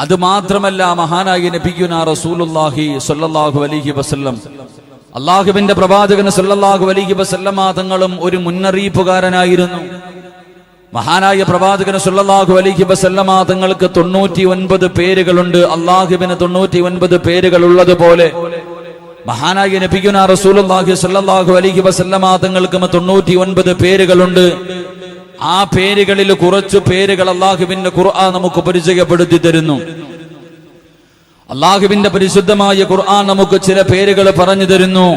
അത് മാത്രമല്ല, മഹാനായ നബിയുനാ റസൂലുള്ളാഹി സ്വല്ലല്ലാഹു അലൈഹി വസല്ലം, അല്ലാഹുവിന്റെ പ്രവാചകൻ സ്വല്ലല്ലാഹു അലൈഹി വസല്ലമ തങ്ങളും ഒരു മുന്നറിയിപ്പുകാരനായിരുന്നു. മഹാനായ പ്രവാചകൻ സ്വല്ലല്ലാഹു അലൈഹി വസല്ലമ തങ്ങൾക്ക് 99 പേരുകളുണ്ട്. അല്ലാഹുവിന് 99 പേരുകൾ ഉള്ളതുപോലെ മഹാനായ നബിയുനാ റസൂലുള്ളാഹി സ്വല്ലല്ലാഹു അലൈഹി വസല്ലമ തങ്ങൾക്ക് 99 പേരുകളുണ്ട്. ആ പേരുകളിൽ കുറച്ചു പേരുകൾ അല്ലാഹുവിന്റെ ഖുർആൻ നമുക്ക് പരിചയപ്പെടുത്തി തരുന്നു. അല്ലാഹുവിന്റെ പരിശുദ്ധമായ ഖുർആൻ നമുക്ക് ചില പേരുകൾ പറഞ്ഞു തരുന്നു.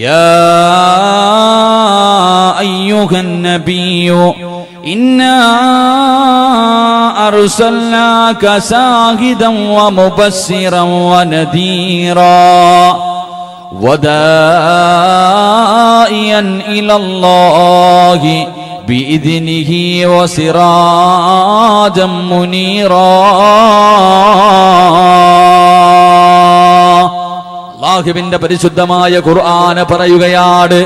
യാ അയ്യുഹൻ നബിയ്യു ഇന്നാ അർസൽനാക സാഹിദൻ വമുബസ്സിറൻ വനദീറാ വദാഇയൻ ഇലല്ലാഹി ബിഇദ്നിഹി വസിറാജൻ മുനീറാ. അല്ലാഹുവിന്റെ പരിശുദ്ധമായ ഖുർആൻ പറയുകയാണ്,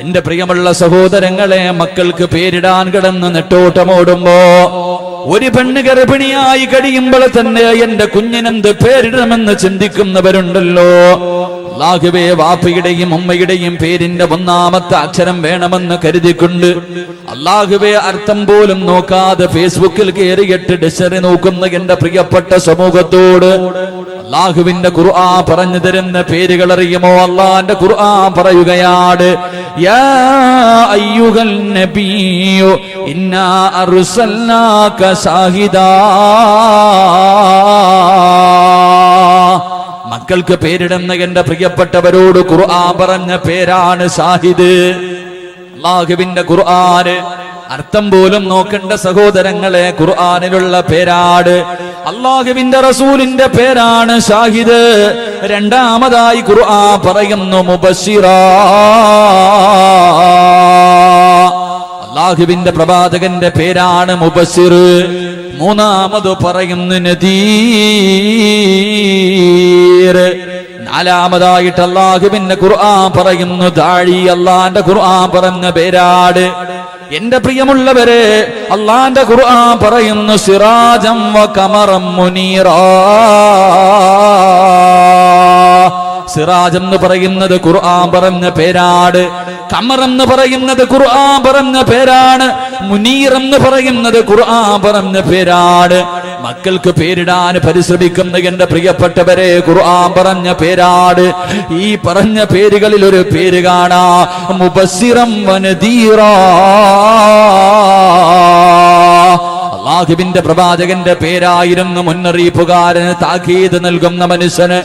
എന്റെ പ്രിയമുള്ള സഹോദരങ്ങളെ, മക്കൾക്ക് പേരിടാൻ കിടന്ന് നെട്ടോട്ടമോടുമ്പോ ഒരു പെണ്ണ് ഗർഭിണിയായി കഴിയുമ്പോൾ തന്നെ എന്റെ കുഞ്ഞിനെന്ത് പേരിടണമെന്ന് ചിന്തിക്കുന്നവരുണ്ടല്ലോ. അല്ലാഹുവേ, വാപ്പയുടെയും ഉമ്മയുടെയും പേരിന്റെ ഒന്നാമത്തെ അക്ഷരം വേണമെന്ന് കരുതിക്കൊണ്ട് അല്ലാഹുവേ അർത്ഥം പോലും നോക്കാതെ ഫേസ്ബുക്കിൽ കയറിയിട്ട് ഡിക്ഷണറി നോക്കുന്ന എന്റെ പ്രിയപ്പെട്ട സമൂഹത്തോട് അല്ലാഹുവിന്റെ ഖുർആൻ പറഞ്ഞു തരുന്ന പേരുകൾ അറിയുമോ? അല്ലാഹുവിന്റെ ഖുർആൻ പറയുകയാണ്, യാ അയ്യുഹൽ നബിയ്യു ഇന്നാ അർസൽനാക സാഹിദാ. മക്കൾക്ക് പേരിടുന്ന എന്റെ പ്രിയപ്പെട്ടവരോട് ഖുർആൻ പറഞ്ഞ പേരാണ് ഷാഹിദ്. അല്ലാഹുവിന്റെ ഖുർആന് അർത്ഥം പോലും നോക്കേണ്ട സഹോദരങ്ങളെ, ഖുർആനിലുള്ള പേരാണ്. അല്ലാഹുവിന്റെ റസൂലിന്റെ പേരാണ് ഷാഹിദ്. രണ്ടാമതായി ഖുർആൻ പറയുന്നു മുബസ്സിറാ. അല്ലാഹുവിന്റെ പ്രവാചകന്റെ പേരാണ് മുബസ്സിർ. മൂന്നാമത് പറയുന്നു നദീർ. നാലാമതായിട്ട് അല്ലാഹുവിന്റെ ഖുർആൻ പറയുന്നു ദാഴി. അല്ലാഹുവിന്റെ ഖുർആൻ പറഞ്ഞ പേരാട്. എന്റെ പ്രിയമുള്ളവരെ, അല്ലാഹുവിന്റെ ഖുർആൻ പറയുന്നു സിറാജം വ ഖമറം മുനീറാ. സിറാജ് എന്ന് പറയുന്നത് ഖുർആൻ പറഞ്ഞ പേരാണ്. ഖമർ എന്ന് പറയുന്നത് ഖുർആൻ പറഞ്ഞ പേരാണ്. മുനീർ എന്ന് പറയുന്നത് ഖുർആൻ പറഞ്ഞ പേരാണ്. മക്കൾക്ക് പേരിടാൻ പരിശ്രമിക്കുന്ന എന്റെ പ്രിയപ്പെട്ടവരെ, ഖുർആൻ പറഞ്ഞ പേരാണ്. ഈ പറഞ്ഞ പേരുകളിൽ ഒരു പേര് കാണാ, മുബസ്സിറൻ വനദീറാ. അല്ലാഹുവിന്റെ പ്രവാചകന്റെ പേരായിരുന്നു മുന്നറിയിപ്പുകാരന്, താക്കീത് നൽകുന്ന മനുഷ്യന്.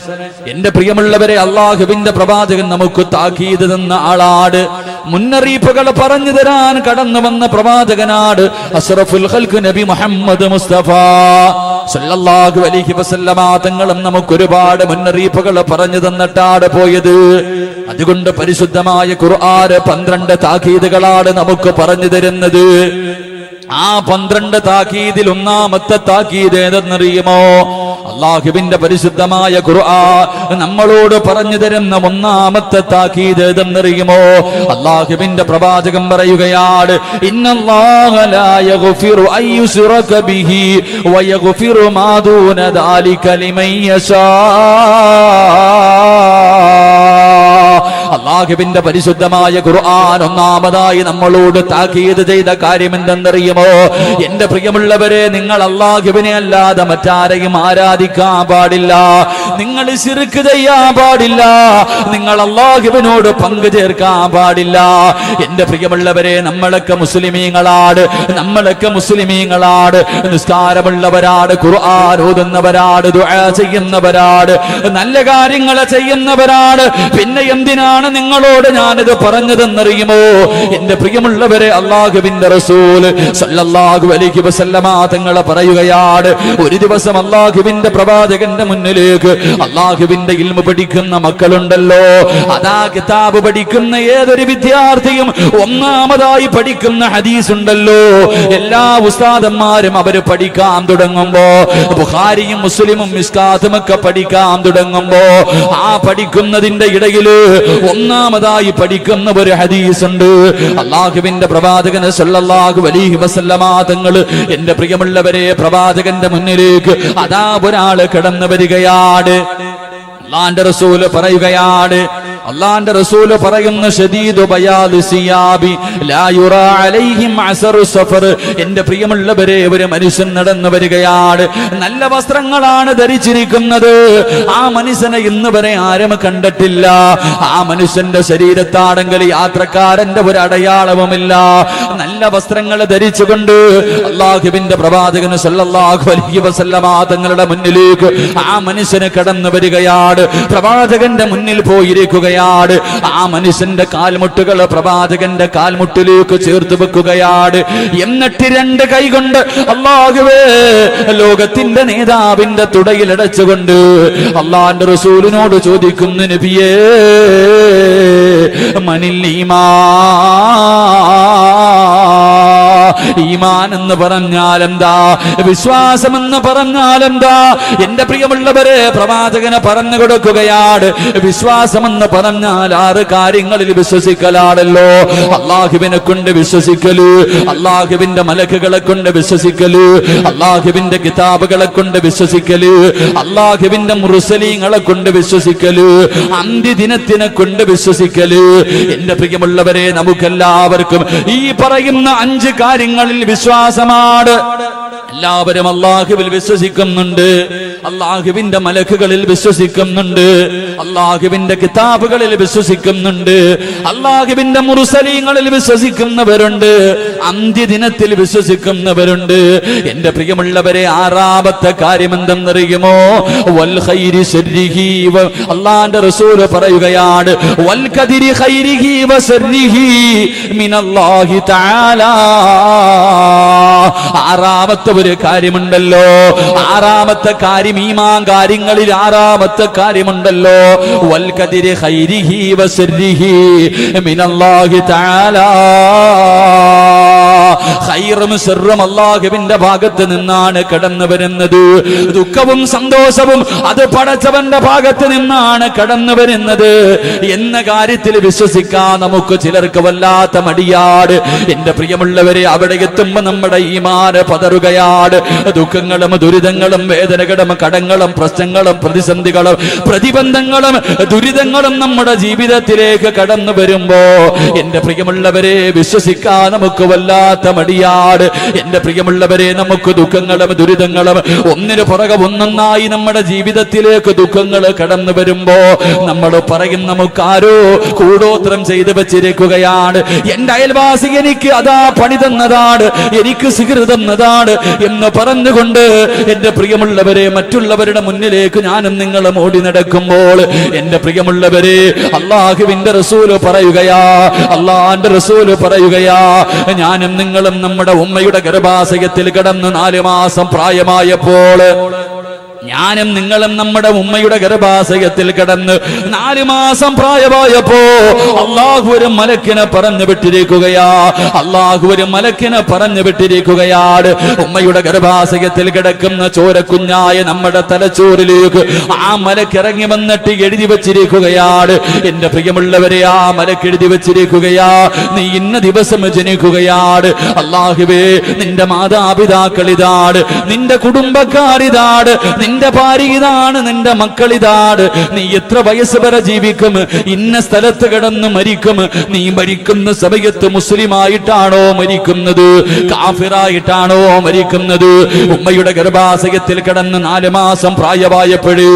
എന്റെ പ്രിയമുള്ളവരെ, അല്ലാഹുവിന്റെ പ്രവാചകൻ നമുക്ക് താക്കീത് തന്ന ആളാണ്. മുന്നറിയിപ്പുകൾ പറഞ്ഞു തരാൻ കടന്നു വന്ന പ്രവാചകനാണ് അഷ്റഫുൽ ഖൽഖ് നബി മുഹമ്മദ് മുസ്തഫ സല്ലല്ലാഹു അലൈഹി വസല്ലമ തങ്ങളും നമുക്ക് ഒരുപാട് മുന്നറിയിപ്പുകൾ പറഞ്ഞു തന്നിട്ടാണ് പോയത്. അതുകൊണ്ട് പരിശുദ്ധമായ ഖുർആൻ 12 താക്കീതുകളാണ് നമുക്ക് പറഞ്ഞു തരുന്നത്. ആ 12 താക്കീതിൽ ഒന്നാമത്തെ താക്കീത് ഏതെന്നറിയുമോ? അല്ലാഹുവിന്റെ പരിശുദ്ധമായ ഖുർആൻ നമ്മളോട് പറഞ്ഞു തരുന്ന ഒന്നാമത്തെ താക്കീത് ഏതെന്നറിയുമോ? അല്ലാഹുവിന്റെ പ്രവാചകൻ പറയുകയാണ്, ഇന്നല്ലാഹ ലാ യഗ്ഫിറു അൻ യുശ്റക ബിഹി വയഗ്ഫിറു മാ ദൂന ദാലിക ലിമൻ യശാ. അല്ലാഹുവിന്റെ പരിശുദ്ധമായ ഖുർആൻ ഒന്നാമതായി നമ്മളോട് താക്കീത് ചെയ്ത കാര്യം എന്തെന്നറിയുമോ? എന്റെ പ്രിയമുള്ളവരെ, നിങ്ങൾ അല്ലാഹുവിനെ അല്ലാതെ മറ്റാരെയും ആരാധിക്കാൻ പാടില്ല. നിങ്ങൾ ശിർക്ക് ചെയ്യാൻ പാടില്ല. നിങ്ങൾ അല്ലാഹുവിനോട് പങ്കു ചേർക്കാൻ പാടില്ല. എന്റെ പ്രിയമുള്ളവരെ, നമ്മളൊക്കെ മുസ്ലിമീങ്ങളാണ്. നിസ്കാരമുള്ളവരാണ്, ഖുർആൻ ഓതുന്നവരാണ്, ദുആ ചെയ്യുന്നവരാണ്, നല്ല കാര്യങ്ങൾ ചെയ്യുന്നവരാണ്. പിന്നെ എന്തിനാണ് നിങ്ങളോട് ഞാനിത് പറഞ്ഞതെന്നറിയുമോ? എന്റെ പ്രിയമുള്ളവരെ, അല്ലാഹുവിന്റെ റസൂൽ സല്ലല്ലാഹു അലൈഹി വസല്ലമ തങ്ങളെ പറയുകയാണ്, ഒരു ദിവസം അല്ലാഹുവിന്റെ പ്രവാചകന്റെ മുന്നിലേക്ക് അല്ലാഹുവിന്റെ ഇൽമു പഠിക്കുന്ന മക്കളുണ്ടല്ലോ, അതാ കിതാബ് പഠിക്കുന്ന ഏതൊരു വിദ്യാർത്ഥിയും ഒന്നാമതായി പഠിക്കുന്ന ഹദീസ് ഉണ്ടല്ലോ. എല്ലാ ഉസ്താദന്മാരും അവര് പഠിക്കാൻ തുടങ്ങുമ്പോ, ബുഖാരിയും മുസ്ലിമും മിസ്കാത്തും ഒക്കെ പഠിക്കാൻ തുടങ്ങുമ്പോ, ആ പഠിക്കുന്നതിന്റെ ഇടയില് ഒന്നാമതായി പഠിക്കുന്ന ഒരു ഹദീസ് ഉണ്ട്. അള്ളാഹുവിന്റെ പ്രവാചകൻ സല്ലല്ലാഹു അലൈഹി വസല്ലമ തങ്ങൾ, എന്റെ പ്രിയമുള്ളവരെ, പ്രവാചകന്റെ മുന്നിലേക്ക് അതാ ഒരാള് കടന്നു വരികയാണ്. അള്ളാന്റെ റസൂല് പറയുകയാണ്, അള്ളാന്റെ റസൂല് പറയുന്ന ശദീദു ബയാദി സിയാബി ലാ യുറാ അലൈഹിം അസറു സഫർ. എന്റെ പ്രിയമുള്ളവരെ, ഒരു മനുഷ്യൻ നടന്നു വരികയാണ്, നല്ല വസ്ത്രങ്ങളാണ് ധരിച്ചിരിക്കുന്നത്. ആ മനുഷ്യനെ ഇന്ന് വരെ ആരും കണ്ടിട്ടില്ല. ആ മനുഷ്യന്റെ ശരീരത്താണെങ്കിൽ യാത്രക്കാരന്റെ ഒരു അടയാളവുമില്ല. നല്ല വസ്ത്രങ്ങൾ ധരിച്ചുകൊണ്ട് അള്ളാഹുവിന്റെ പ്രവാചകൻ സല്ലല്ലാഹു അലൈഹി വസല്ലമ തങ്ങളുടെ മുന്നിലേക്ക് ആ മനുഷ്യന് കടന്നു വരികയാണ്. പ്രവാചകന്റെ മുന്നിൽ പോയിരിക്കുകയാണ്. ആ മനുഷ്യന്റെ കാൽമുട്ടുകൾ പ്രവാചകന്റെ കാൽമുട്ടിലേക്ക് ചേർത്ത് വെക്കുകയാണ്. എന്നിട്ട് രണ്ട് കൈകൊണ്ട് അല്ലാഹുവേ, ലോകത്തിന്റെ നേതാവിന്റെ തുടയിലടച്ചുകൊണ്ട് അള്ളാന്റെ റസൂലിനോട് ചോദിക്കുന്നു, നബിയേ, മനിൽ ഈമാൻ എന്ന് പറഞ്ഞാൽ എന്താ? വിശ്വാസം എന്ന് പറഞ്ഞാൽ എന്താ? എന്റെ പ്രിയമുള്ളവരെ, പ്രവാചകനെ പറഞ്ഞു കൊടുക്കുകയാണ്, വിശ്വാസം എന്ന് പറഞ്ഞാൽ 6 കാര്യങ്ങളിൽ വിശ്വസിക്കലാണല്ലോ. അള്ളാഹുവിനെ കൊണ്ട് വിശ്വസിക്കല്, അള്ളാഹുവിന്റെ മലക്കുകളെ കൊണ്ട് വിശ്വസിക്കല്, അള്ളാഹുവിന്റെ കിതാബുകളെ കൊണ്ട് വിശ്വസിക്കല്, അള്ളാഹുവിന്റെ മുർസലീങ്ങളെ കൊണ്ട് വിശ്വസിക്കല്, അന്ത്യദിനത്തിനെ കൊണ്ട് വിശ്വസിക്കല്. എന്റെ പ്രിയമുള്ളവരെ, നമുക്കെല്ലാവർക്കും ഈ പറയുന്ന 5 കാര്യങ്ങളിൽ വിശ്വാസമാണ്. എല്ലാവരും അള്ളാഹുവിൽ വിശ്വസിക്കുന്നുണ്ട്, അള്ളാഹുവിന്റെ മലക്കുകളിൽ വിശ്വസിക്കുന്നുണ്ട്, അള്ളാഹുവിന്റെ കിതാബുകളിൽ വിശ്വസിക്കുന്നുണ്ട്, അള്ളാഹുവിന്റെ മുർസലീങ്ങളിൽ വിശ്വസിക്കുന്നവരുണ്ട്, അന്ത്യദിനത്തിൽ വിശ്വസിക്കുന്നവരുണ്ട്. എന്റെ പ്രിയമുള്ളവരെ, 6ാമത്തെ കാര്യം എന്തെന്നറിയുമോ? വൽ ഖൈരി ശർരിഹി. അള്ളാഹുവിന്റെ റസൂൽ പറയുകയാണ്, വൽ ഖദരി ഖൈരിഹി വ ശർരിഹി മിനല്ലാഹി തആല. 6ാമത്തെ ഒരു കാര്യമുണ്ടല്ലോ, 6ാമത്തെ കാര്യം, ഈമാൻ കാര്യങ്ങളിൽ 6ാമത്തെ കാര്യമുണ്ടല്ലോ, വൽ ഖദരി ഖൈരിഹി വ ശർരിഹി മിനല്ലാഹി തആല. ഖൈറും ശർറും അല്ലാഹുവിന്റെ ഭാഗത്ത് നിന്നാണ് കടന്നു വരുന്നത്. ദുഃഖവും സന്തോഷവും അത് പടച്ചവന്റെ ഭാഗത്ത് നിന്നാണ് കടന്നു വരുന്നത് എന്ന കാര്യത്തിൽ വിശ്വസിക്കാൻ നമുക്ക് ചിലർക്ക് വല്ലാത്ത മടിയാട്. എന്റെ പ്രിയമുള്ളവരെ, അവിടെ എത്തുമ്പോ നമ്മുടെ ഈമാൻ പതറുകയാണ്. ദുഃഖങ്ങളും ദുരിതങ്ങളും വേദനകളും കടങ്ങളും പ്രശ്നങ്ങളും പ്രതിസന്ധികളും പ്രതിബന്ധങ്ങളും ദുരിതങ്ങളും നമ്മുടെ ജീവിതത്തിലേക്ക് കടന്നു വരുമ്പോ എന്റെ പ്രിയമുള്ളവരെ, വിശ്വസിക്കാൻ നമുക്ക് വല്ലാത്ത മടിയാട്. എന്റെ പ്രിയമുള്ളവരെ, നമുക്ക് ദുഃഖങ്ങളും ദുരിതങ്ങളും ഒന്നിനു പുറകെ ഒന്നൊന്നായി നമ്മുടെ ജീവിതത്തിലേക്ക് ദുഃഖങ്ങൾ കടന്നു വരുമ്പോ നമ്മൾ പറയും, നമുക്കാരോ കൂടോത്രം ചെയ്തു വെച്ചിരിക്കുകയാണ്, എന്റെ അയൽവാസി എനിക്ക് അതാ പണി തന്നതാണ്, എനിക്ക് സിഗർ തന്നതാണ് എന്ന് പറഞ്ഞുകൊണ്ട് എന്റെ പ്രിയമുള്ളവരെ, മറ്റുള്ളവരുടെ മുന്നിലേക്ക് ഞാനും നിങ്ങളും ഓടി നടക്കുമ്പോൾ എന്റെ പ്രിയമുള്ളവരെ, അള്ളാഹുവിന്റെ റസൂല് പറയുകയാ, അള്ളാന്റെ റസൂല് പറയുകയാ, ഞാനും നിങ്ങളും നമ്മുടെ ഉമ്മയുടെ ഗർഭാശയത്തിൽ കിടന്ന് 4 മാസം പ്രായമായപ്പോൾ, ഞാനും നിങ്ങളും നമ്മുടെ ഉമ്മയുടെ ഗർഭാശയത്തിൽ കിടന്ന് 4 മാസം പ്രായമായപ്പോ അള്ളാഹു ഒരു മലക്കിനെ പറഞ്ഞു വിട്ടിരിക്കുകയാ, അള്ളാഹു ഒരു മലക്കിനെ പറഞ്ഞു വിട്ടിരിക്കുകയാണ്. ഉമ്മയുടെ ഗർഭാശയത്തിൽ കിടക്കുന്ന ചോരക്കുഞ്ഞായ നമ്മുടെ തലച്ചോറിലേക്ക് ആ മലക്ക് ഇറങ്ങി വന്നിട്ട് എഴുതി വെച്ചിരിക്കുകയാണ്. എന്റെ പ്രിയമുള്ളവരെ, ആ മലക്ക് എഴുതി വെച്ചിരിക്കുകയാ, നീ ഇന്ന ദിവസം ജനിക്കുകയാണ്. അള്ളാഹുവേ, നിന്റെ മാതാപിതാക്കൾ ഇതാണ്, നിന്റെ കുടുംബക്കാരിതാണ്, നിന്റെ ഭാര്യ ഇതാണ്, നിന്റെ മക്കൾ ഇതാണ്, നീ എത്ര വയസ്സ് വരെ ജീവിക്കും, ഇന്ന സ്ഥലത്ത് കിടന്ന് മരിക്കും, നീ മരിക്കുന്ന സമയത്ത് മുസ്ലിമായിട്ടാണോ മരിക്കുന്നത്, കാഫിറായിട്ടാണോ മരിക്കുന്നത്? ഉമ്മയുടെ ഗർഭാശയത്തിൽ കിടന്ന് 4 മാസം പ്രായമായപ്പോഴേ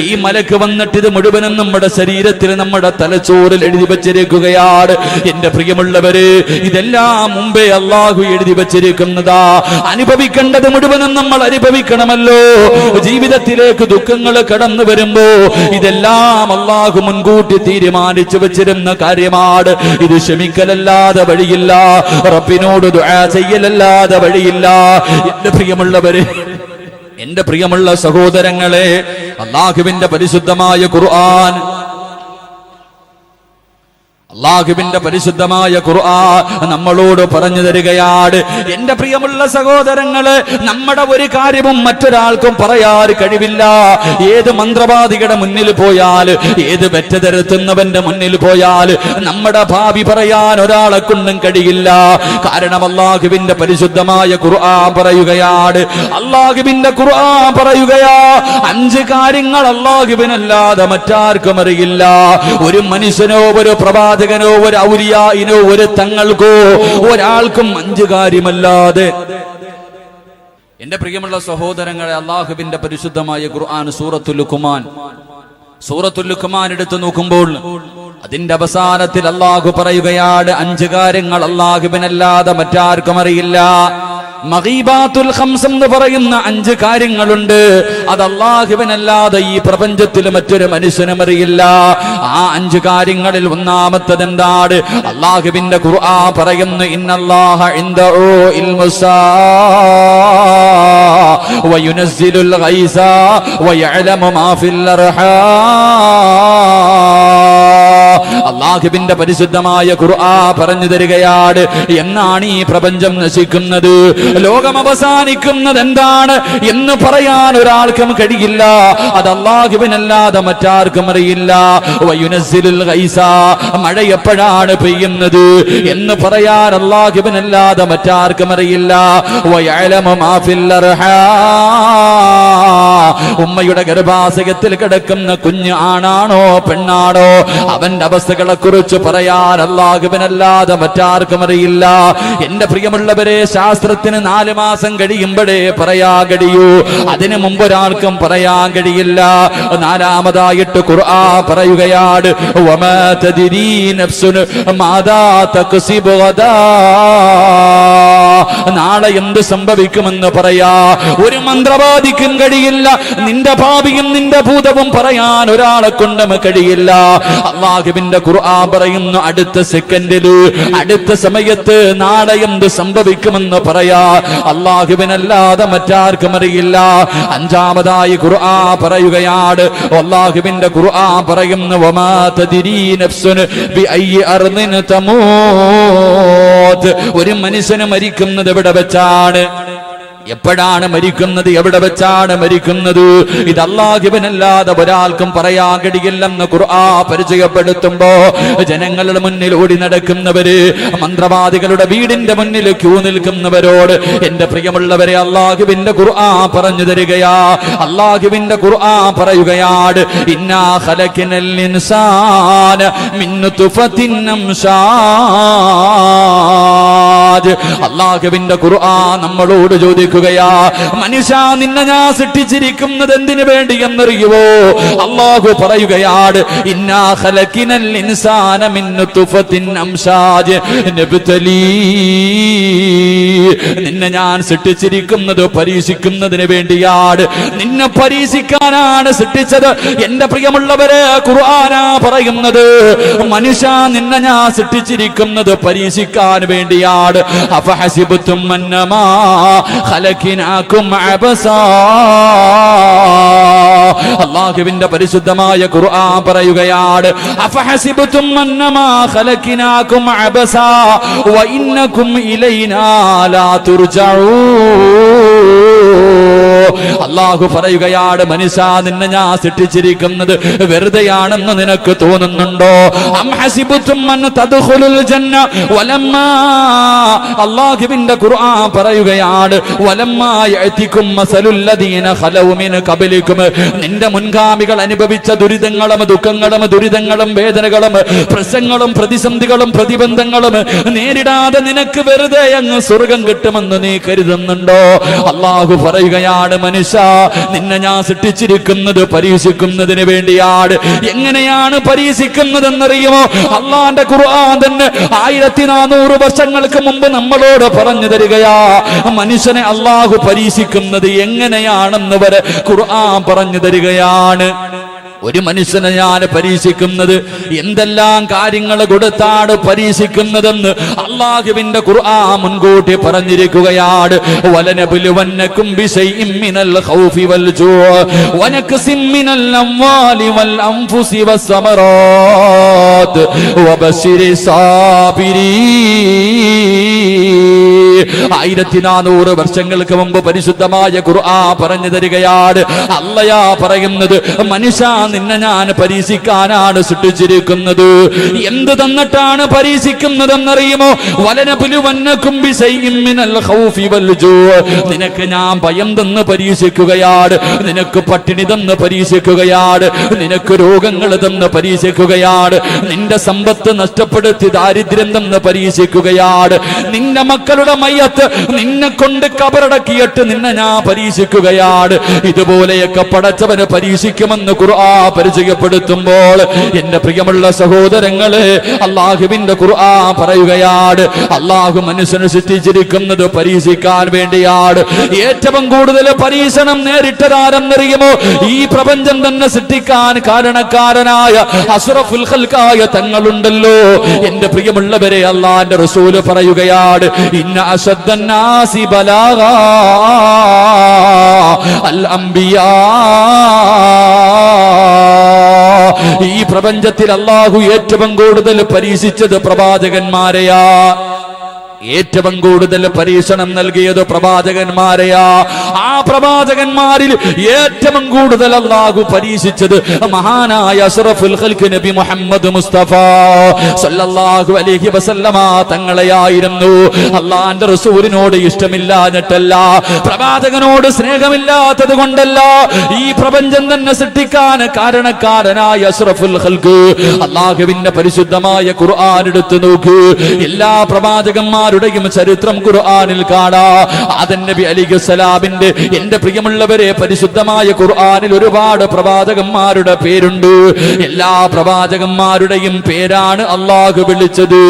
ഈ മലക്ക് വന്നിട്ട് ഇത് മുഴുവനും നമ്മുടെ ശരീരത്തിൽ, നമ്മുടെ തലച്ചോറിൽ എഴുതി വെച്ചിരിക്കുകയാണ്. എന്റെ പ്രിയമുള്ളവര്, ഇതെല്ലാം മുമ്പേ അള്ളാഹു എഴുതി വെച്ചിരിക്കുന്നതാ. അനുഭവിക്കേണ്ടത് മുഴുവനും നമ്മൾ അനുഭവിക്കണമല്ലോ. ജീവിതത്തിലേക്ക് ദുഃഖങ്ങൾ കടന്നു വരുമ്പോ ഇതെല്ലാം അള്ളാഹു മുൻകൂട്ടി തീരുമാനിച്ചു വെച്ചിരുന്ന കാര്യമാണ്. ഇത് ക്ഷമിക്കലല്ലാതെ വഴിയില്ല, റബ്ബിനോട് ദുആ ചെയ്യലല്ലാതെ വഴിയില്ല. എന്റെ പ്രിയമുള്ളവരെ, എന്റെ പ്രിയമുള്ള സഹോദരങ്ങളെ, അള്ളാഹുവിന്റെ പരിശുദ്ധമായ ഖുർആൻ അല്ലാഹുവിന്റെ പരിശുദ്ധമായ ഖുർആൻ നമ്മളോട് പറഞ്ഞു തരികയാണ്. എന്റെ പ്രിയമുള്ള സഹോദരങ്ങളെ, നമ്മുടെ ഒരു കാര്യവും മറ്റൊരാൾക്കും പറയാൻ കഴിവില്ല. ഏത് മന്ത്രവാദികളുടെ മുന്നിൽ പോയാൽ, ഏത് വെറ്റതരുത്തുന്നവന്റെ മുന്നിൽ പോയാൽ നമ്മുടെ ഭാവി പറയാൻ ഒരാളെ കൊണ്ടും കഴിയില്ല. കാരണം അല്ലാഹുവിന്റെ പരിശുദ്ധമായ ഖുർആൻ പറയുകയാണ്, അല്ലാഹുവിന്റെ ഖുർആൻ പറയുകയാ, 5 കാര്യങ്ങൾ അല്ലാഹുവിനല്ലാതെ മറ്റാർക്കും അറിയില്ല. ഒരു മനുഷ്യനോ ഒരു പ്രവാചകനോ ഒരു ഔലിയായിനോ ഒരു തങ്ങൾക്കോ ഒരാൾക്കും 5 കാര്യമല്ലാതെ. എന്റെ പ്രിയമുള്ള സഹോദരങ്ങളെ, അല്ലാഹുവിന്റെ പരിശുദ്ധമായ ഖുർആൻ സൂറത്തുൽ ലുഖ്മാൻ എടുത്തു നോക്കുമ്പോൾ അതിന്റെ അവസാനത്തിൽ അല്ലാഹു പറയുകയാണ്, 5 കാര്യങ്ങൾ അല്ലാഹുവിനല്ലാതെ മറ്റാർക്കും അറിയില്ല. മഗീബാത്തുൽ ഖംസ് എന്ന് പറയുന്ന 5 കാര്യങ്ങളുണ്ട്. അത് അല്ലാഹുവിനല്ലാതെ ഈ പ്രപഞ്ചത്തിൽ മറ്റൊരു മനുഷ്യനും അറിയില്ല. ആ 5 കാര്യങ്ങളിൽ ഒന്നാമത്തേത് എന്താണ്? അല്ലാഹുവിന്റെ ഖുർആൻ പറയുന്നു, ഇന്നല്ലാഹ ഇൻദഹു ഇൽമുസ്സാ വയുനസ്സിലുൽ ഗൈസ വയഅലമു മാ ഫിൽ അർഹാം. അല്ലാഹുവിന്റെ പരിശുദ്ധമായ ഖുർആൻ പറഞ്ഞു തരികയാണ്, എന്നാണ് ഈ പ്രപഞ്ചം നശിക്കുന്നത്, ലോകം അവസാനിക്കുന്നത് എന്താണ് എന്ന് പറയാൻ ഒരാൾക്കും കഴിയില്ല. അത് അല്ലാഹുവിനല്ലാതെ മറ്റാർക്കും അറിയില്ല. വയുനസ്സിലുൽ ഗൈസ, മഴ എപ്പോഴാണ് പെയ്യുന്നത് എന്ന് പറയാൻ അല്ലാഹുവിനല്ലാതെ മറ്റാർക്കും അറിയില്ല. വയഅലമു മാ ഫിൽ അർഹാം, ഉമ്മയുടെ ഗർഭാശയത്തിൽ കിടക്കുന്ന കുഞ്ഞ് ആണാണോ പെണ്ണാണോ അവന്റെ അവസ്ഥകളെ കുറിച്ച് പറയാൻ അല്ലാഹുവിനല്ലാതെ മറ്റാർക്കും അറിയില്ല. എന്റെ പ്രിയമുള്ളവരെ, ശാസ്ത്രത്തിന് 4 മാസം കഴിയുമ്പോഴേ പറയാൻ കഴിയൂ, അതിനു മുമ്പ് ഒരാൾക്കും പറയാൻ കഴിയില്ല. 4-മതായിട്ട് ഖുർആൻ പറയുകയാണ്, വമാ തദ്രീ നഫ്സുൻ മാദാ തക്സിബു ഗദാ, നാളെ എന്ത് സംഭവിക്കുമെന്ന് പറയാ ഒരു മന്ത്രവാദിക്കും കഴിയില്ല. നിന്റെ ഭാവിയും നിന്റെ ഭൂതവും പറയാൻ ഒരാളെ കൊണ്ടും കഴിയില്ല. അല്ലാഹുവിന്റെ ഖുർആൻ പറയുന്നു, അടുത്ത സെക്കൻഡില് അടുത്ത സമയത്ത് നാളെ എന്ത് സംഭവിക്കുമെന്ന് പറയാ അല്ലാഹുവിനല്ലാതെ മറ്റാർക്കും അറിയില്ല. 5-മതായി ഖുർആൻ പറയുകയാണ്, അല്ലാഹുവിന്റെ ഖുർആൻ പറയുന്നു, വമാ തദ്രീ നഫ്സുൻ ബിഅയ്യി അർദിൻ തമൂത്, ഒരു മനുഷ്യന് മരിക്കുന്നത് എവിടെ വെച്ചാണ്, എപ്പോഴാണ് മരിക്കുന്നത്, എവിടെ വെച്ചാണ് മരിക്കുന്നത്, ഇത് അല്ലാഹുവിനല്ലാതെ ഒരാൾക്കും പറയാൻ കഴിയില്ലെന്ന് ഖുർആൻ പരിചയപ്പെടുത്തുമ്പോ ജനങ്ങളുടെ മുന്നിൽ ഓടി നടക്കുന്നവര്, മന്ത്രവാദികളുടെ വീടിന്റെ മുന്നിൽ ക്യൂ നിൽക്കുന്നവരോട് എന്റെ പ്രിയമുള്ളവരെ അല്ലാഹുവിന്റെ ഖുർആൻ പറഞ്ഞു തരികയാ. അല്ലാഹുവിന്റെ ഖുർആൻ പറയുകയാണ്, ഇന്നാ ഖലഖനൽ ഇൻസാന മിൻ നുത്ഫത്തിൻ അംശാജ്. അല്ലാഹുവിന്റെ ഖുർആൻ നമ്മളോട് ചോദിക്കും, മനുഷ്യ നിന്നെ ഞാൻ സൃഷ്ടിച്ചിരിക്കുന്നത് എന്തിനു വേണ്ടി എന്നറിയുവോ? അല്ലാഹു പറയുകയാണ്, ഇന്നാ ഖലഖനൽ ഇൻസാന മിൻ നുത്ഫത്തിൻ അംശാജ് നബ്തലീ, നിന്നെ ഞാൻ സൃഷ്ടിച്ചിരിക്കുന്നത് പരീക്ഷിക്കുന്നതിന് വേണ്ടിയാണ്, നിന്നെ പരീക്ഷിക്കാനാണ് സൃഷ്ടിച്ചത്. എന്റെ പ്രിയമുള്ളവരെ, ഖുർആനാ പറയുന്നത്, മനുഷ്യ നിന്നെ ഞാൻ സൃഷ്ടിച്ചിരിക്കുന്നത് പരീക്ഷിക്കാൻ വേണ്ടിയാണ്. അഫഹസിബതും അന്നമാ ഖലഖനാകും അബസാ, അല്ലാഹുവിന്റെ പരിശുദ്ധമായ ഖുർആൻ പറയുകയാണ്, അഫഹസിബതും അന്നമാ ഖലഖനാകും അബസാ വഇന്നകും ഇലൈനാ ലാ തുർജഊൻ. അല്ലാഹു പറയുകയാണ്, മനുഷ്യ നിന്നെ ഞാൻ സൃഷ്ടിച്ചിരിക്കുന്നത് വെറുതെയാണെന്ന് നിനക്ക് തോന്നുന്നുണ്ടോ? അം ഹസിബതും അൻ തദ്ഖുലുൽ ജന്ന വലമ്മാ, അല്ലാഹുവിന്റെ ഖുർആൻ പറയുകയാണ്, വലമ്മാ യഅതികും മസലുൽ ലദീന ഖലൗ മിൻ ഖബലികും, നിന്റെ മുൻഗാമികൾ അനുഭവിച്ച ദുരിതങ്ങളും ദുഃഖങ്ങളും ദുരിതങ്ങളും വേദനകളും പ്രശ്നങ്ങളും പ്രതിസന്ധികളും പ്രതിബന്ധങ്ങളും നേരിടാതെ നിനക്ക് വെറുതെ അങ്ങ് സ്വർഗം കിട്ടുമെന്ന് നീ കരുതുന്നുണ്ടോ? അല്ലാഹു പറയുകയാണ്, മനുഷ്യ നിന്നെ ഞാൻ സൃഷ്ടിച്ചിരിക്കുന്നത് പരീക്ഷിക്കുന്നതിന് വേണ്ടിയാണ്. എങ്ങനെയാണ് പരീക്ഷിക്കുന്നതെന്നറിയുമോ? അല്ലാഹുവിന്റെ ഖുർആൻ തന്നെ 1400 വർഷങ്ങൾക്ക് മുമ്പ് നമ്മളോട് പറഞ്ഞു തരികയാ, മനുഷ്യനെ അല്ലാഹു പരീക്ഷിക്കുന്നത് എങ്ങനെയാണെന്ന് വരെ ഖുർആൻ പറഞ്ഞു തരികയാണ്. ഒരു മനുഷ്യനെ ഞാൻ പരീക്ഷിക്കുന്നത് എന്തെല്ലാം കാര്യങ്ങൾ കൊടുത്താണ് പരീക്ഷിക്കുന്നതെന്ന് അല്ലാഹുവിന്റെ ഖുർആൻ മുൻകൂട്ടി പറഞ്ഞിരിക്കുകയാണ്. വലനബുലുവന്നകും ബിശൈഇൻ മിനൽ ഖൗഫി വൽ ജൂഅ വനക്സിം മിനൽ അംവാലി വൽ അൻഫുസി വസ്സമറാത്ത് വബശിരി സാബിരീൻ. 1400 വർഷങ്ങൾക്ക് മുമ്പ് പരിശുദ്ധമായ ഖുർആൻ പറഞ്ഞു തരികയാണ്. അല്ലാഹ് പറയുന്നത്, മനുഷ്യ നിന്നെ ഞാൻ പരീക്ഷിക്കാനാണ് സൃഷ്ടിച്ചിരിക്കുന്നത്. എന്ത് തന്നിട്ടാണ് പരീക്ഷിക്കുന്നതെന്നറിയുമോ? വലനബുലുവന്നകും ബിശൈഇൻ മിനൽ ഖൗഫി വൽ ജൂഅ. നിനക്ക് ഞാൻ ഭയം തന്ന് പരീക്ഷിക്കുകയാണ്, നിനക്ക് പട്ടിണി തന്ന് പരീക്ഷിക്കുകയാണ്, നിനക്ക് രോഗങ്ങൾ തന്ന് പരീക്ഷിക്കുകയാണ്, നിന്റെ സമ്പത്ത് നഷ്ടപ്പെടുത്തി ദാരിദ്ര്യം തന്ന് പരീക്ഷിക്കുകയാണ്, നിന്റെ മക്കളുടെ മയ്യത്ത് നിന്നെ കൊണ്ട് കബറടക്കിയിട്ട് നിന്നെ ഞാൻ പരീക്ഷിക്കുകയാണ്. ഇതുപോലെയൊക്കെ പടച്ചവന് പരീക്ഷിക്കുമെന്ന് ഖുർആൻ പരിചയപ്പെടുത്തുമ്പോൾ എന്റെ പ്രിയമുള്ള സഹോദരങ്ങളെ, അല്ലാഹുവിന്റെ ഖുർആൻ പറയുകയാണ്, അല്ലാഹു മനുഷ്യനെ സൃഷ്ടിച്ചിരിക്കുന്നത് പരീക്ഷിക്കാൻ വേണ്ടിയാണ്. ഏറ്റവും കൂടുതൽ പരീക്ഷണം നേരിട്ടതാരെന്നറിയുമോ? ഈ പ്രപഞ്ചം തന്നെ സൃഷ്ടിക്കാൻ കാരണക്കാരനായ അസ്റഫുൽ ഖൽഖായ തങ്ങളുണ്ടല്ലോ. എന്റെ പ്രിയമുള്ളവരെ, അല്ലാഹുവിന്റെ റസൂൽ പറയുകയാണ്, ഇന്ന അശദ്ദന്നാസി ബലാഗാ അൽ അംബിയാ. ഈ പ്രപഞ്ചത്തിൽ അല്ലാഹു ഏറ്റവും കൂടുതൽ പരീക്ഷിച്ചത് പ്രവാചകന്മാരെയാ. ഏറ്റവും കൂടുതൽ പരീക്ഷണം നൽകിയത് പ്രവാചകന്മാരെയാ. ആ പ്രവാചകന്മാരിൽ ഏറ്റവും കൂടുതൽ അല്ലാഹു പരീക്ഷിച്ചത് മഹാനായ അഷ്റഫുൽ ഖൽഖ് നബി മുഹമ്മദ് മുസ്തഫ സല്ലല്ലാഹു അലൈഹി വസല്ലമ തങ്ങളെയായിരുന്നു. അല്ലാഹുവിന്റെ റസൂലിനോട് ഇഷ്ടമില്ലാഞ്ഞിട്ടല്ല, പ്രവാചകനോട് സ്നേഹമില്ലാത്തത് കൊണ്ടല്ല, ഈ പ്രപഞ്ചം തന്നെ സൃഷ്ടിക്കാൻ കാരണക്കാരനായ അഷ്റഫുൽ ഖൽഖ്. അല്ലാഹുവിന്റെ പരിശുദ്ധമായ ഖുർആൻ എടുത്തു നോക്കൂ. എല്ലാ പ്രവാചകന്മാരും ചരിത്രം ഖുർആനിൽ കാണാം. ആദം നബി അലൈഹിസ്സലാമിന്റെ, എന്റെ പ്രിയമുള്ളവരെ, പരിശുദ്ധമായ ഖുർആനിൽ ഒരുപാട് പ്രവാചകന്മാരുടെ പേരുണ്ട്. എല്ലാ പ്രവാചകന്മാരുടെയും പേരാണ് അല്ലാഹു വിളിച്ചത്.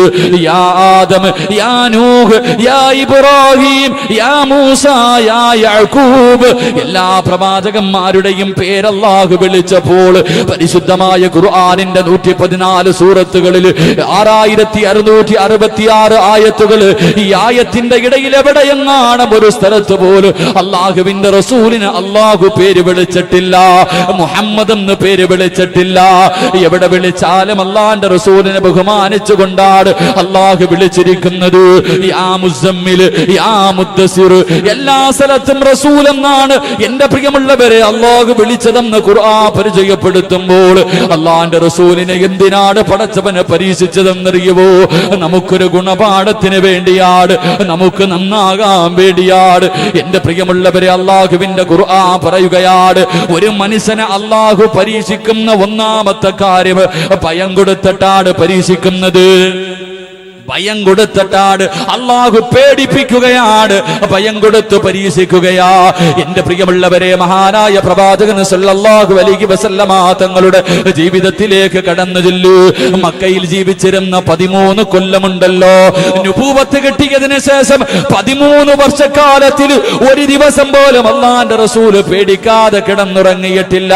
യാ ആദം, യാ നൂഹ്, യാ ഇബ്രാഹിം, യാ മൂസ, യാ യാക്കൂബ്. എല്ലാ പ്രവാചകന്മാരുടെയും പേര് അല്ലാഹു വിളിച്ചപ്പോൾ പരിശുദ്ധമായ ഖുർആനിന്റെ 114 സൂറത്തുകളിൽ 6666 ആയത്തുകൾ. ഈ ആയത്തിന്റെ ഇടയിൽ എവിടെയെങ്ങാണ് ഒരു സ്ഥലത്ത് പോലും അല്ലാഹുവിന്റെ റസൂലിന് അല്ലാഹു പേര് വിളിച്ചിട്ടില്ല, മുഹമ്മദ് എന്ന് പേര് വിളിച്ചിട്ടില്ല. എവിടെ വിളിച്ചാലും അല്ലാഹുവിന്റെ റസൂലിനെ ബഹുമാനിച്ചുകൊണ്ടാണ് അല്ലാഹു വിളിച്ചിരിക്കുന്നത്. യാ മുസമ്മിൽ, യാ മുദ്ദസിർ, എല്ലാ സ്ഥലത്തും റസൂൽ എന്നാണ് എന്റെ പ്രിയമുള്ളവരെ അല്ലാഹു വിളിച്ചതെന്ന് ഖുർആൻ പരിചയപ്പെടുത്തുമ്പോൾ അല്ലാഹുവിന്റെ റസൂലിനെ എന്തിനാണ് പടച്ചവനെ പരീക്ഷിച്ചതെന്നറിയുമോ? നമുക്കൊരു ഗുണപാഠത്തിന് വേണ്ടിയാണ്, നമുക്ക് നന്നാകാൻ വേണ്ടിയാണ്. എന്റെ പ്രിയമുള്ളവരെ, അല്ലാഹുവിന്റെ ഖുർആൻ പറയുകയാണ്, ഒരു മനുഷ്യനെ അല്ലാഹു പരീക്ഷിക്കുന്ന ഒന്നാമത്തെ കാര്യം ഭയം കൊടുത്തിട്ടാണ് പരീക്ഷിക്കുന്നത്. ഭയം കൊടുത്തിട്ടാണ് അല്ലാഹു പേടിപ്പിക്കുകയാണ്, ഭയം കൊടുത്ത് പരീക്ഷിക്കുകയാ. എന്റെ പ്രിയമുള്ളവരെ, മഹാനായ പ്രവാചകൻ സല്ലല്ലാഹു അലൈഹി വസല്ലമ തങ്ങളുടെ ജീവിതത്തിലേക്ക് കടന്നു ചെല്ലു. മക്കയിൽ ജീവിച്ചിരുന്ന 13 കൊല്ലമുണ്ടല്ലോ. നുബൂവത്ത് കിട്ടിയതിനു ശേഷം 13 വർഷക്കാലത്തിൽ ഒരു ദിവസം പോലും അല്ലാഹുവിന്റെ റസൂൽ പേടിക്കാതെ കിടന്നുറങ്ങിയിട്ടില്ല.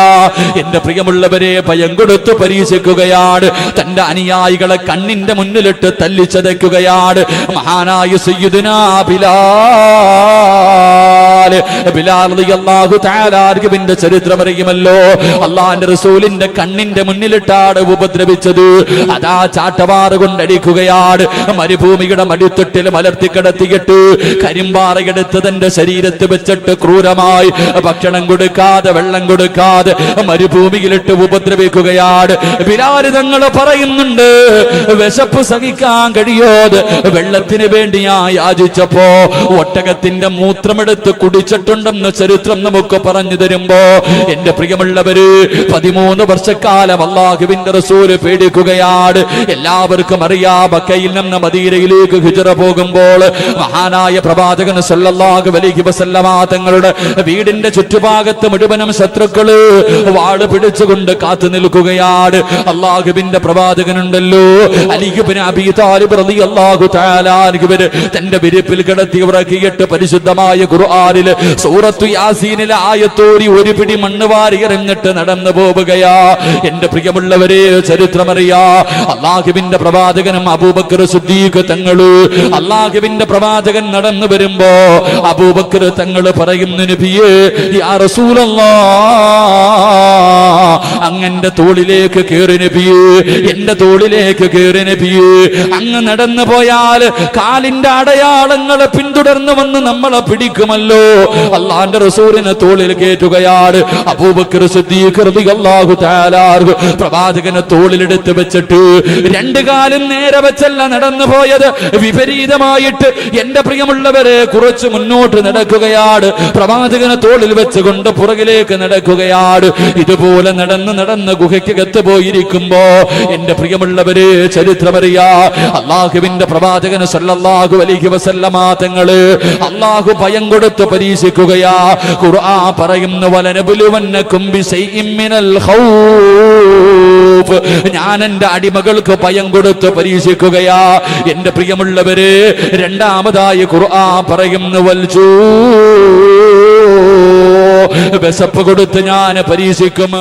എന്റെ പ്രിയമുള്ളവരെ, ഭയം കൊടുത്ത് പരീക്ഷിക്കുകയാണ്. തന്റെ അനുയായികളെ കണ്ണിന്റെ മുന്നിലിട്ട് തല്ലിച്ചതയ്ക്കുകയാണ്. മഹാനായ സയ്യിദുനാ ബിലാൽ റളിയല്ലാഹു തആല അൻഹുവിന്റെ ചരിത്രം അറിയുമല്ലോ. അല്ലാഹുവിന്റെ റസൂലിന്റെ കണ്ണിന്റെ മുന്നിലിട്ടാണ് ഉപദ്രവിച്ചത്. അതാ ചാട്ടവാറ് കൊണ്ടടിക്കുകയാണ്. മരുഭൂമിയുടെ മടിത്തൊട്ടിൽ മലർത്തി കിടത്തിയിട്ട് കരിമ്പാറയെടുത്ത് തന്റെ ശരീരത്ത് വെച്ചിട്ട് ക്രൂരമായി ഭക്ഷണം കൊടുക്കാതെ വെള്ളം കൊടുക്കാതെ മരുഭൂമിയിലിട്ട് ഉപദ്രവിക്കുകയാണ്. ബിലാൽ തങ്ങൾ പറയുന്നുണ്ട്, വിശപ്പ് സഹിക്കാൻ കഴിയാതെ വെള്ളത്തിന് വേണ്ടി ഞാൻ യാചിച്ചപ്പോ ഒട്ടകത്തിന്റെ മൂത്രമെടുത്ത് കുടിച്ചിട്ടുണ്ടെന്ന് ചരിത്രം നമുക്ക് പറഞ്ഞു തരുമ്പോ എന്റെ പ്രിയമുള്ളവര് 13 വർഷക്കാലം അല്ലാഹുവിന്റെ റസൂൽ പേടിക്കുകയാണ്. എല്ലാവർക്കും അറിയാം, മക്കയിൽ നിന്ന് മദീനയിലേക്ക് ഹിജ്റ പോകുമ്പോൾ മഹാനായ പ്രവാചകൻ സല്ലല്ലാഹു അലൈഹി വസല്ലമ തങ്ങളുടെ വീടിന്റെ ചുറ്റുഭാഗത്ത് മുഴുവനും ശത്രുക്കള് വാള് പിടിച്ചുകൊണ്ട് കാത്തു നിൽക്കുകയാണ്. അല്ലാഹുവിന്റെ പ്രവാചകനുണ്ടല്ലോ, അലി ഇബ്നു അബീ താലിബ് റളിയല്ലാഹു തആല അൻഹു തന്റെ വിരിപ്പിൽ കിടത്തി ഉറക്കിയിട്ട് പരിശുദ്ധമായ ഖുർആനിൽ സൂറത്തു യാസീനിലെ ആയത്തോടി ഒരു പിടി മണ്ണ് വാരി എറിഞ്ഞിട്ട് നടന്നു പോവുകയാ. എന്റെ പ്രിയമുള്ളവരെ, ചരിത്രമറിയാ, അല്ലാഹുവിന്റെ പ്രവാചകനും അബൂബക്കർ സിദ്ദീഖ് തങ്ങള്, അല്ലാഹുവിന്റെ പ്രവാചകൻ നടന്നു വരുമ്പോ അബൂബക്കർ തങ്ങള് പറയുന്നു, നബിയേ യാ റസൂലല്ലാഹ്, അങ്ങന്റെ തോളിലേക്ക് കേറി നബിയേ, എന്റെ തോളിലേക്ക് കേറി നബിയേ. അങ്ങ് നടന്നു പോയാൽ കാലിന്റെ അടയാളങ്ങളെ പിന്തുടർന്നു വന്ന് നമ്മളെ പിടിക്കുമല്ലോ. അള്ളാന്റെ റസൂലിനെ തോളിൽ കേറ്റുകയാണ് അബൂബക്കർ സിദ്ദീഖ് റളിയല്ലാഹു തആല അൻഹു. പ്രവാചകനെ തോളിലെടുത്ത് വെച്ചിട്ട് രണ്ടു കാലും നേരെ വെച്ചല്ല നടന്നു പോയത്, വിപരീതമായിട്ട് എന്റെ പ്രിയമുള്ളവരെ കുറച്ച് മുന്നോട്ട് നടക്കുകയാണ്. പ്രവാചകനെ തോളിൽ വെച്ചുകൊണ്ട് പുറകിലേക്ക് നടക്കുകയാണ്. ഇതുപോലെ നടന്ന് നടന്ന് ഗുഹയ്ക്കകത്ത് പോയിരിക്കുമ്പോ എന്റെ പ്രിയമുള്ളവരെ, ചരിത്രമറിയാ, അള്ളാഹുവിന്റെ പ്രവാചകന് സല്ലല്ലാഹു അലൈഹി വസല്ലമ തങ്ങള് അള്ളാഹു ഭയം കൊടുത്ത് പരീക്ഷിക്കുകയാ. ഖുർആൻ പറയുന്നു, വലനബുലുവന്നകും ബിശൈഇൻ മിനൽ ഖൗഫ്, ഞാൻ എന്റെ അടിമകൾക്ക് ഭയം കൊടുത്ത് പരീക്ഷിക്കുകയാ. എന്റെ പ്രിയമുള്ളവരെ, രണ്ടാമതായി ഖുർആൻ പറയുന്നു, വൽജൂ, വിശപ്പ് കൊടുത്ത് ഞാൻ പരീക്ഷിക്കും.